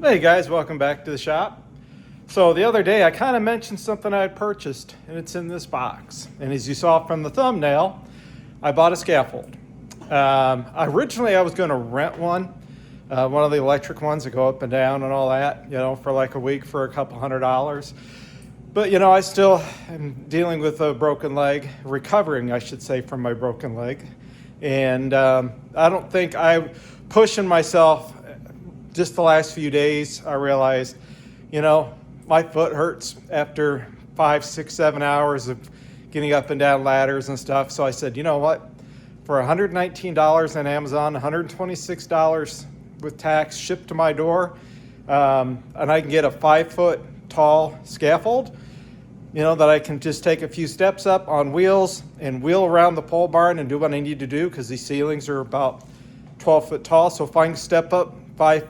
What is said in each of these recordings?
Hey guys, welcome back to the shop. So the other day I kind of mentioned something I had purchased, and it's in this box. And as you saw from the thumbnail, I bought a scaffold. Originally I was going to rent one of the electric ones that go up and down and all that, for like a week for a couple $100. But I still am dealing with a broken leg, recovering I should say from my broken leg. And I don't think I'm pushing myself. Just the last few days, I realized, my foot hurts after 5, 6, 7 hours of getting up and down ladders and stuff. So I said, you know what? For $119 on Amazon, $126 with tax shipped to my door, and I can get a 5-foot tall scaffold, that I can just take a few steps up on wheels and wheel around the pole barn and do what I need to do because these ceilings are about 12 foot tall. So if I can step up 5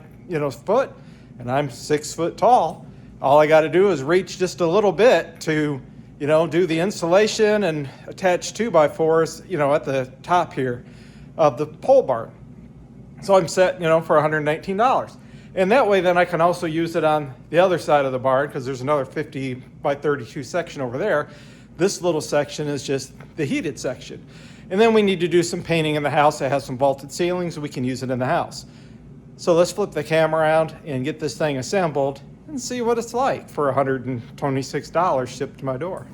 foot, and I'm 6 foot tall, all I got to do is reach just a little bit to, do the insulation and attach 2x4s, at the top here of the pole barn. So I'm set, for $119. And that way then I can also use it on the other side of the barn because there's another 50 by 32 section over there. This little section is just the heated section. And then we need to do some painting in the house that has some vaulted ceilings so we can use it in the house. So let's flip the camera around and get this thing assembled and see what it's like for $126 shipped to my door.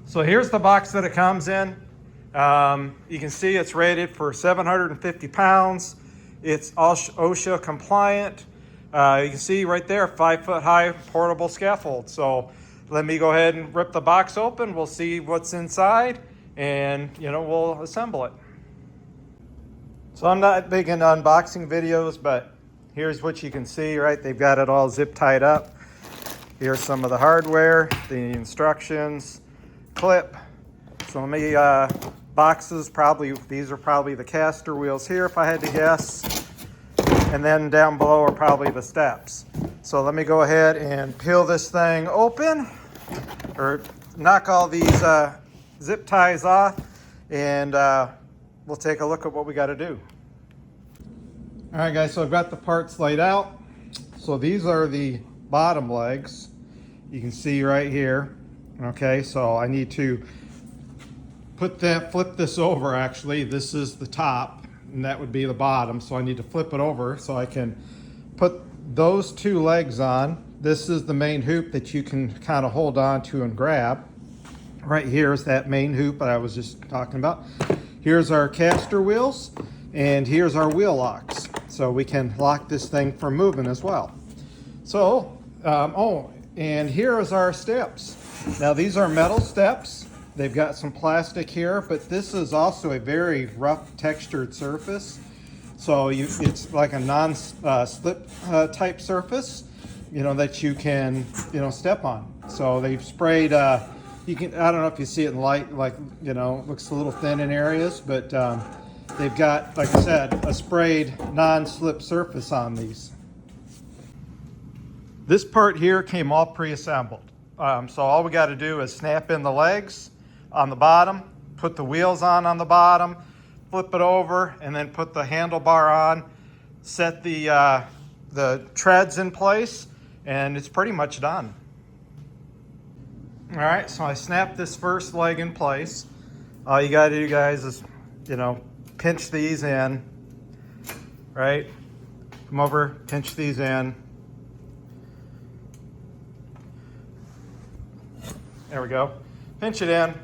So here's the box that it comes in. You can see it's rated for 750 pounds. It's OSHA compliant. You can see right there, 5-foot high portable scaffold. So let me go ahead and rip the box open. We'll see what's inside and we'll assemble it. So I'm not big into unboxing videos, but here's what you can see, right? They've got it all zip tied up. Here's some of the hardware, the instructions, clip. So let me, boxes, these are probably the caster wheels here if I had to guess. And then down below are probably the steps. So let me go ahead and peel this thing open, or knock all these zip ties off, and we'll take a look at what we got to do. All right, guys, so I've got the parts laid out. So these are the bottom legs. You can see right here. Okay, so I need to flip this over actually. This is the top, and that would be the bottom. So I need to flip it over so I can put those 2 legs on. This is the main hoop that you can kind of hold on to and grab. Right here is that main hoop that I was just talking about. Here's our caster wheels, and here's our wheel locks. So we can lock this thing from moving as well. So, and here is our steps. Now these are metal steps. They've got some plastic here, but this is also a very rough textured surface. So it's like a non-slip type surface, that you can, step on. So they've sprayed, I don't know if you see it in light, looks a little thin in areas, but they've got, like I said, a sprayed non-slip surface on these. This part here came all pre-assembled. So all we got to do is snap in the legs on the bottom, put the wheels on the bottom, flip it over, and then put the handlebar on, set the treads in place, and it's pretty much done. All right, so I snapped this first leg in place. All you got to do, guys, is, pinch these in, right? Come over, pinch these in. There we go. Pinch it in.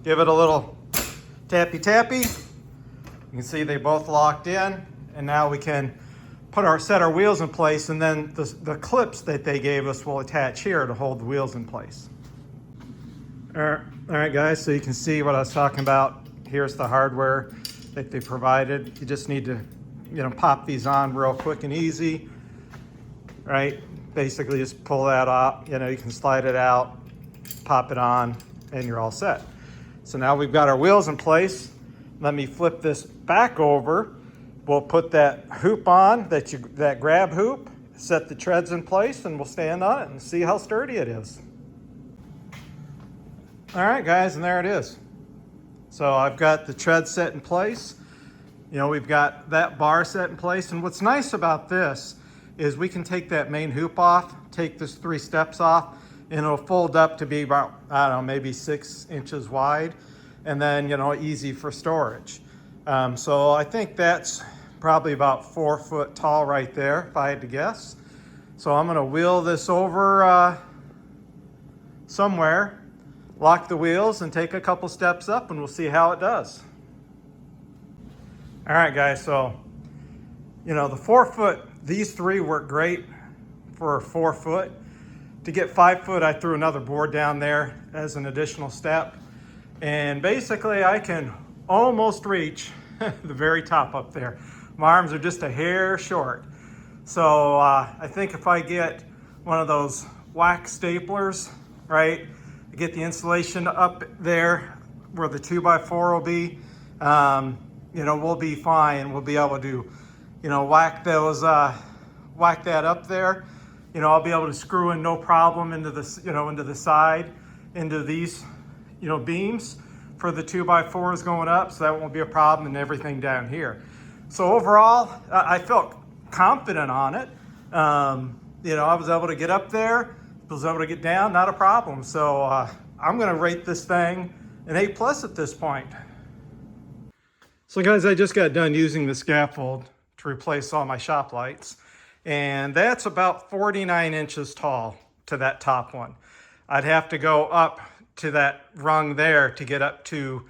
Give it a little tappy. You can see they both locked in, and now we can set our wheels in place, and then the clips that they gave us will attach here to hold the wheels in place. All right, guys, so you can see what I was talking about. Here's the hardware that they provided. You just need to, pop these on real quick and easy, right? Basically just pull that off. You can slide it out, pop it on, and you're all set. So now we've got our wheels in place. Let me flip this back over. We'll put that hoop on, that grab hoop, set the treads in place, and we'll stand on it and see how sturdy it is. All right, guys, and there it is. So I've got the treads set in place. We've got that bar set in place. And what's nice about this is we can take that main hoop off, take this 3 steps off, and it'll fold up to be about, I don't know, maybe 6 inches wide, and then, you know, easy for storage. So I think that's probably about 4 foot tall right there, if I had to guess. So I'm gonna wheel this over somewhere, lock the wheels, and take a couple steps up, and we'll see how it does. All right, guys, so, you know, the 4 foot, these 3 work great for 4 foot. To get 5 foot, I threw another board down there as an additional step. And basically I can almost reach the very top up there. My arms are just a hair short. So I think if I get one of those wax staplers, right, get the insulation up there where the 2x4 will be, you know, we'll be fine. We'll be able to, you know, whack that up there. You know, I'll be able to screw in no problem into the, you know, into the side, into these, you know, beams for the 2x4s going up. So that won't be a problem, and everything down here. So overall, I felt confident on it. You know, I was able to get up there, was able to get down, not a problem. So I'm gonna rate this thing an A+ at this point. So guys, I just got done using the scaffold to replace all my shop lights. And that's about 49 inches tall to that top one. I'd have to go up to that rung there to get up to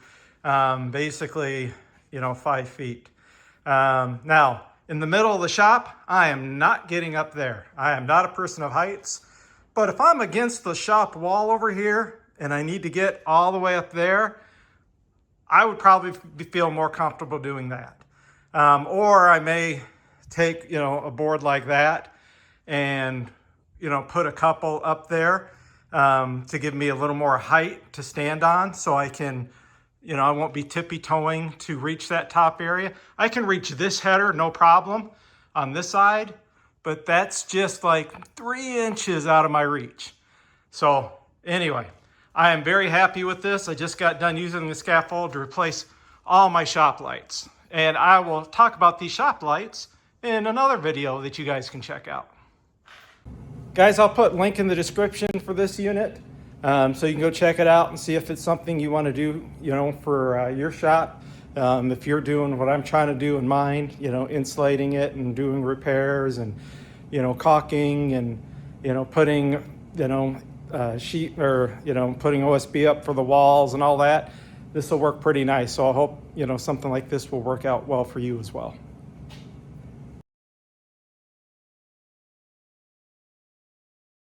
basically, you know, 5 feet. Now, in the middle of the shop, I am not getting up there. I am not a person of heights, but if I'm against the shop wall over here and I need to get all the way up there, I would probably feel more comfortable doing that. Or I may take, you know, a board like that and, you know, put a couple up there to give me a little more height to stand on, so I can, you know, I won't be tippy-toeing to reach that top area. I can reach this header, no problem, on this side, but that's just like 3 inches out of my reach. So anyway, I am very happy with this. I just got done using the scaffold to replace all my shop lights. And I will talk about these shop lights in another video that you guys can check out. Guys, I'll put a link in the description for this unit, so you can go check it out and see if it's something you want to do, you know, for your shop. If you're doing what I'm trying to do in mine, you know, insulating it and doing repairs and, you know, caulking and, you know, putting, you know, sheet, or, you know, putting OSB up for the walls and all that, this will work pretty nice. So I hope, you know, something like this will work out well for you as well.